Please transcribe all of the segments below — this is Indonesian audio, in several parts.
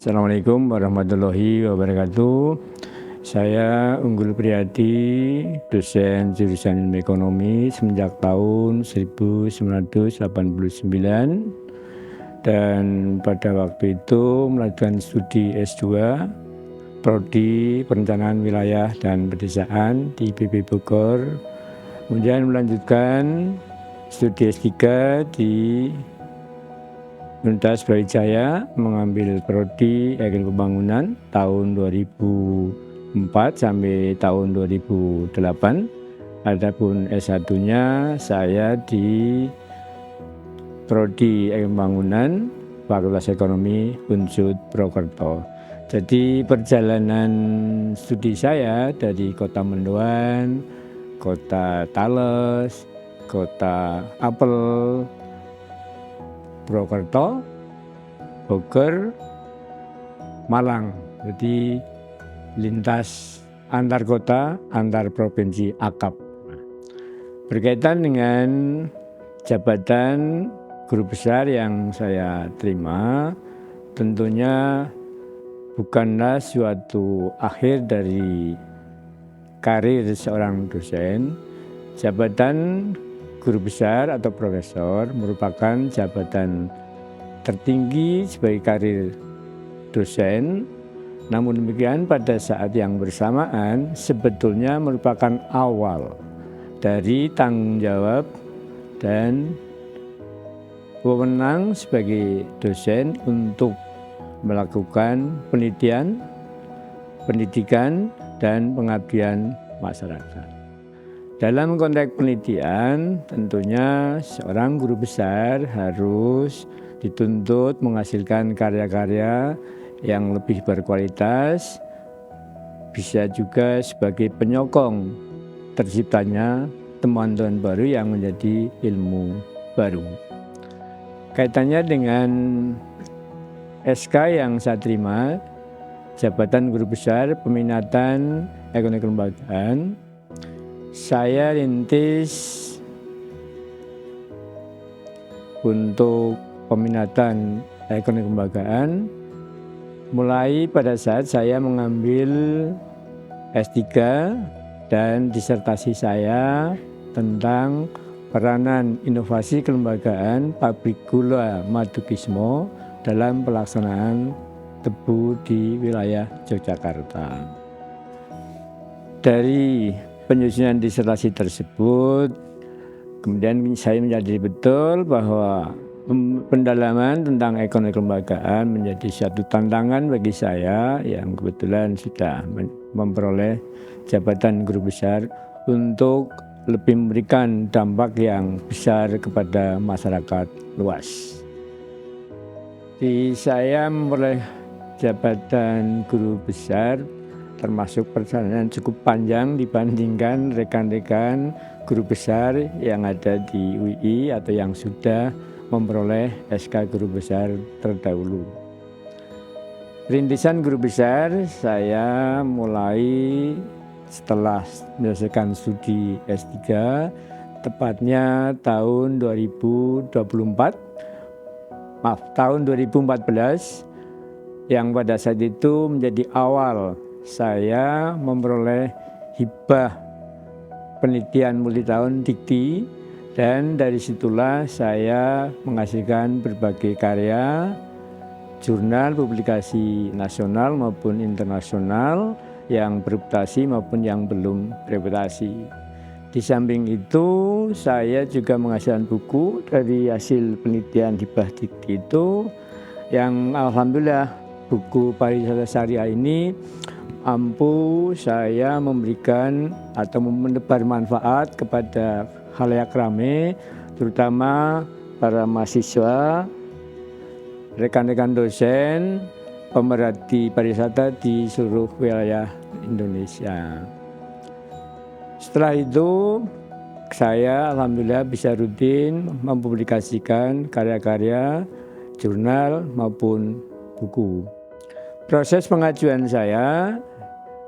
Assalamualaikum warahmatullahi wabarakatuh. Saya Unggul Priyadi, dosen jurusan Ilmu Ekonomi semenjak tahun 1989 dan pada waktu itu melanjutkan studi S2 Prodi Perencanaan Wilayah dan Pedesaan di IPB Bogor. Kemudian melanjutkan studi S3 di Universitas Brawijaya, mengambil prodi Ekonomi Pembangunan tahun 2004 sampai tahun 2008. Adapun S1-nya saya di prodi Ekonomi Pembangunan Fakultas Ekonomi Unsud Purwokerto. Jadi perjalanan studi saya dari Kota Mendoan, Kota Tales, Kota Apel, Purwokerto, Bogor, Malang. Jadi lintas antar kota, antar provinsi akap. Berkaitan dengan jabatan guru besar yang saya terima, tentunya bukanlah suatu akhir dari karir seorang dosen. Jabatan guru besar atau profesor merupakan jabatan tertinggi sebagai karir dosen. Namun demikian pada saat yang bersamaan sebetulnya merupakan awal dari tanggung jawab dan wewenang sebagai dosen untuk melakukan penelitian, pendidikan, dan pengabdian masyarakat. Dalam konteks penelitian, tentunya seorang guru besar harus dituntut menghasilkan karya-karya yang lebih berkualitas, bisa juga sebagai penyokong terciptanya temuan-temuan baru yang menjadi ilmu baru. Kaitannya dengan SK yang saya terima, jabatan guru besar peminatan ekonomi kelembagaan, saya rintis untuk peminatan ekonomi kelembagaan mulai pada saat saya mengambil S3 dan disertasi saya tentang peranan inovasi kelembagaan pabrik gula Madukismo dalam pelaksanaan tebu di wilayah Yogyakarta. Dari penyusunan disertasi tersebut, kemudian saya menyadari betul bahwa pendalaman tentang ekonomi kelembagaan menjadi suatu tantangan bagi saya yang kebetulan sudah memperoleh jabatan guru besar untuk lebih memberikan dampak yang besar kepada masyarakat luas. Saya memperoleh jabatan guru besar termasuk perjalanan cukup panjang dibandingkan rekan-rekan guru besar yang ada di UI atau yang sudah memperoleh SK guru besar terdahulu. Rintisan guru besar saya mulai setelah menyelesaikan studi S3, tepatnya tahun 2014, yang pada saat itu menjadi awal saya memperoleh hibah penelitian multitahun Dikti, dan dari situlah saya menghasilkan berbagai karya, jurnal, publikasi nasional maupun internasional yang bereputasi maupun yang belum bereputasi. Di samping itu saya juga menghasilkan buku dari hasil penelitian hibah Dikti itu, yang alhamdulillah buku Pariwisata Syariah ini mampu saya memberikan atau menebar manfaat kepada khalayak ramai, terutama para mahasiswa, rekan-rekan dosen, pemerhati pariwisata di seluruh wilayah Indonesia. Setelah itu saya alhamdulillah bisa rutin mempublikasikan karya-karya, jurnal maupun buku. Proses pengajuan saya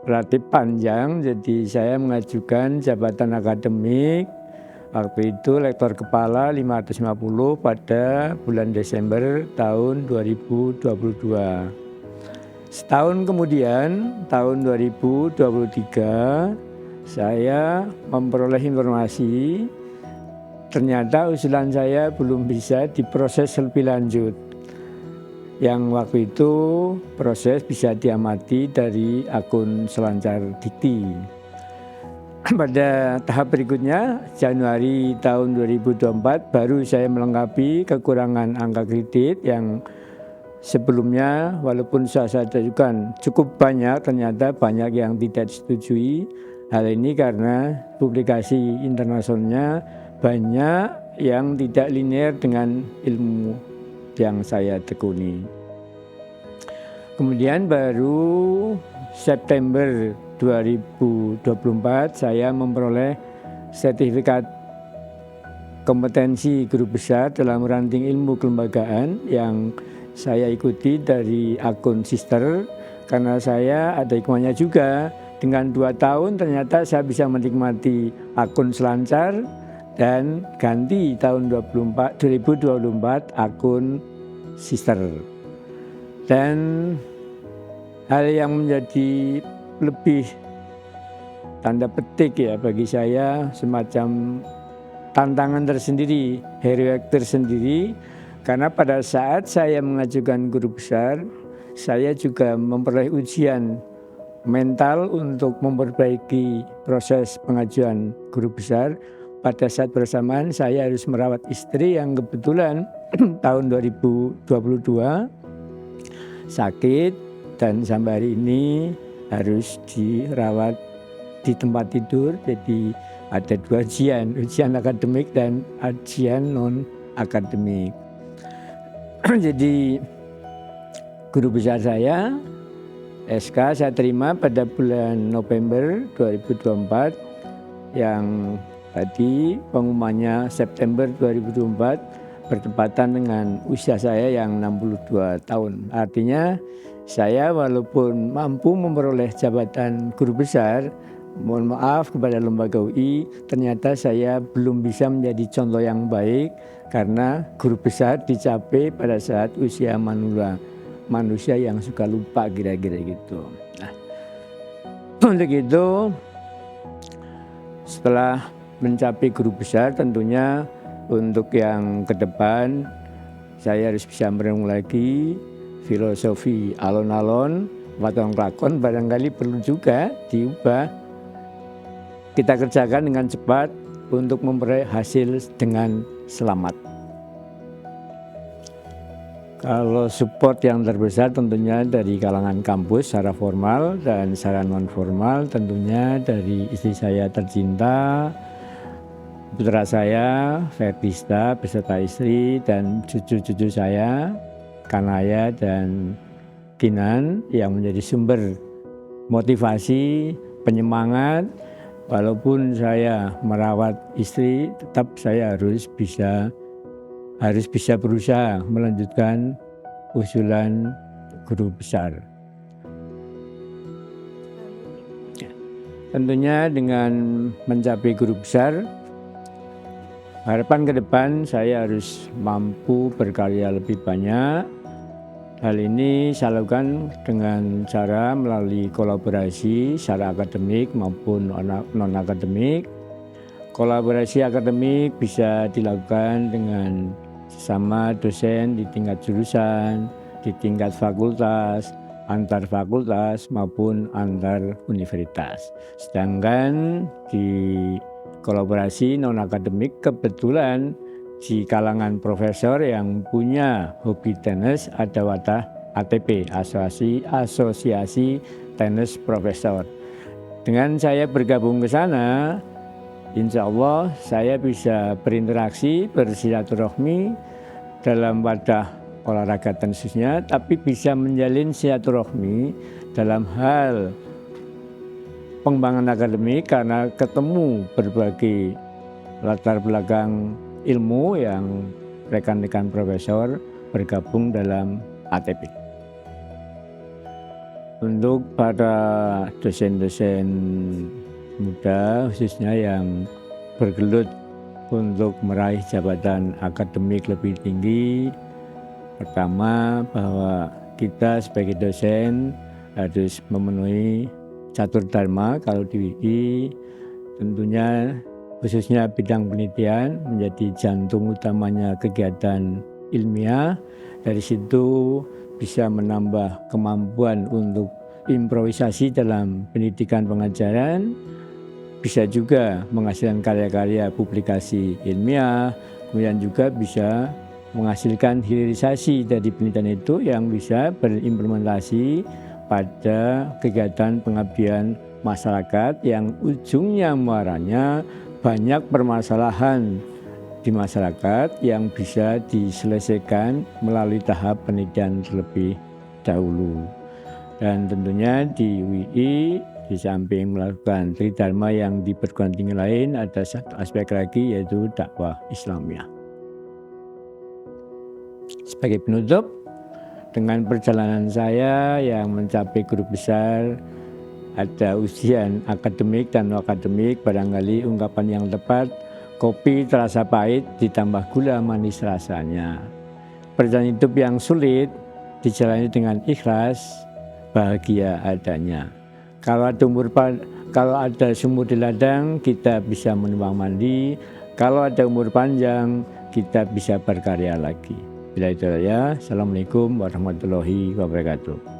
relatif panjang, jadi saya mengajukan jabatan akademik waktu itu lektor kepala 550 pada bulan Desember tahun 2022. Setahun kemudian, tahun 2023, saya memperoleh informasi ternyata usulan saya belum bisa diproses lebih lanjut. Yang waktu itu proses bisa diamati dari akun Selancar Dikti. Pada tahap berikutnya, Januari tahun 2024, baru saya melengkapi kekurangan angka kredit yang sebelumnya walaupun saya ajukan cukup banyak, ternyata banyak yang tidak disetujui. Hal ini karena publikasi internasionalnya banyak yang tidak linear dengan ilmu yang saya tekuni. Kemudian baru September 2024 saya memperoleh sertifikat kompetensi guru besar dalam ranting ilmu kelembagaan yang saya ikuti dari akun Sister, karena saya ada hikmahnya juga. Dengan 2 tahun ternyata saya bisa menikmati akun Selancar dan ganti tahun 2024 akun Sister. Dan hal yang menjadi lebih tanda petik ya bagi saya, semacam tantangan tersendiri, heroik tersendiri, karena pada saat saya mengajukan guru besar, saya juga memperoleh ujian mental untuk memperbaiki proses pengajuan guru besar. Pada saat bersamaan saya harus merawat istri yang kebetulan tahun 2022 sakit dan sampai hari ini harus dirawat di tempat tidur. Jadi ada 2 ujian akademik dan ujian non akademik. Jadi guru besar saya, SK saya terima pada bulan November 2024, yang tadi pengumumannya September 2024, bertepatan dengan usia saya yang 62 tahun. Artinya saya walaupun mampu memperoleh jabatan guru besar, mohon maaf kepada lembaga UI, ternyata saya belum bisa menjadi contoh yang baik karena guru besar dicapai pada saat usia manusia yang suka lupa, kira-kira gitu. Nah, untuk itu setelah mencapai guru besar, tentunya untuk yang ke depan saya harus bisa merenung lagi filosofi alon-alon, watong lakon barangkali perlu juga diubah. Kita kerjakan dengan cepat untuk memperoleh hasil dengan selamat. Kalau support yang terbesar tentunya dari kalangan kampus secara formal dan secara non formal, tentunya dari istri saya tercinta, putra saya Fertista beserta istri, dan cucu-cucu saya Kanaya dan Kinan, yang menjadi sumber motivasi, penyemangat. Walaupun saya merawat istri, tetap saya harus bisa berusaha melanjutkan usulan guru besar. Tentunya dengan mencapai guru besar, harapan ke depan saya harus mampu berkarya lebih banyak. Hal ini saya lakukan dengan cara melalui kolaborasi secara akademik maupun non-akademik. Kolaborasi akademik bisa dilakukan dengan sesama dosen di tingkat jurusan, di tingkat fakultas, antar fakultas maupun antar universitas. Sedangkan di kolaborasi non-akademik, kebetulan di kalangan profesor yang punya hobi tenis ada wadah ATP, Asosiasi Tenis Profesor. Dengan saya bergabung ke sana, insya Allah saya bisa berinteraksi, bersilaturahmi dalam wadah olahraga tenisnya, tapi bisa menjalin silaturahmi dalam hal pengembangan akademik karena ketemu berbagai latar belakang ilmu yang rekan-rekan profesor bergabung dalam ATP. Untuk para dosen-dosen muda khususnya yang bergelut untuk meraih jabatan akademik lebih tinggi, pertama bahwa kita sebagai dosen harus memenuhi catur dharma kalau di WI. Tentunya khususnya bidang penelitian menjadi jantung utamanya kegiatan ilmiah. Dari situ bisa menambah kemampuan untuk improvisasi dalam pendidikan pengajaran, bisa juga menghasilkan karya-karya publikasi ilmiah, kemudian juga bisa menghasilkan hilirisasi dari penelitian itu yang bisa berimplementasi pada kegiatan pengabdian masyarakat yang ujungnya muaranya banyak permasalahan di masyarakat yang bisa diselesaikan melalui tahap penelitian terlebih dahulu. Dan tentunya di WI di samping melakukan tridharma yang di perguruan tinggi lain, ada satu aspek lagi yaitu dakwah Islamiyah. Sebagai penutup, dengan perjalanan saya yang mencapai guru besar, ada ujian akademik dan non akademik, barangkali ungkapan yang tepat, kopi terasa pahit ditambah gula manis rasanya. Perjalanan hidup yang sulit dijalani dengan ikhlas, bahagia adanya. Kalau ada sumur di ladang, kita bisa menumpang mandi. Kalau ada umur panjang, kita bisa berkarya lagi. Bila itu saja, Assalamualaikum warahmatullahi wabarakatuh.